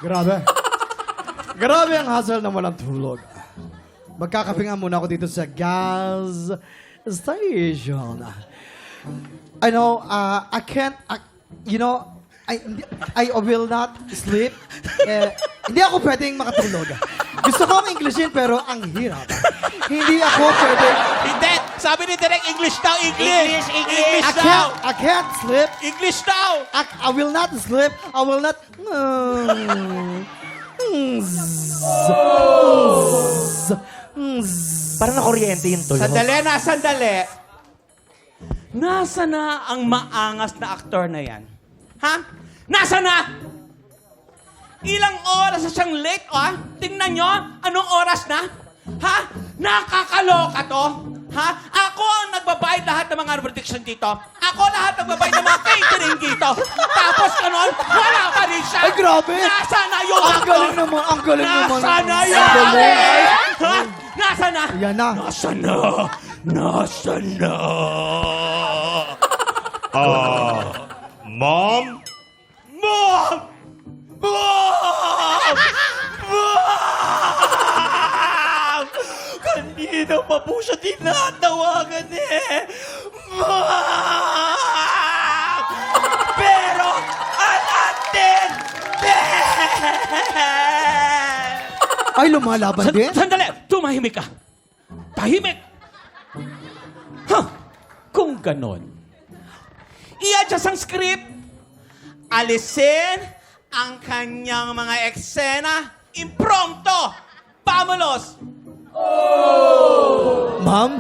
Grabe. Grabe ang hassle na walang tulog. Magkakape nga muna ako dito sa gas station. I know, I can't, I will not sleep. Hindi ako pwedeng makatulog. Gusto ko ang Englishin pero ang hirap. Hindi ako pwedeng... Hindi! Sabi ni Direk, English daw, English! English daw! I can't sleep. English daw! I will not sleep. I will not... Parang nakuryente yung tulo. Sandali. Nasa na ang maangas na aktor na yan? Ha? Nasa na? Ilang oras na siyang late, ah? Tingnan nyo, anong oras na? Ha? Nakakaloka to? Ha? Ako ang nagbabayad lahat ng mga prediction dito. Ako lahat nagbabayad ng mga catering dito. Tapos kanon, wala pa rin siya. Ay, grabe. Nasa na yung Ang aktor? galing naman, ang galing naman. Nasa na Ang yun? galing. Ha? Nasa na? Yan na. Nasa na? Nasa na? Mom? Mom! Mom! Mom! Kanina pa po siya tinatawagan eh. Mom! Pero, unattended! Ay, lumalaban din? Sandali! Tumahimik ka! Tahimik! Huh! Kung ganon, i-adjust ang script, alisin ang kanyang mga eksena, impromptu! Pamulos! Ma'am?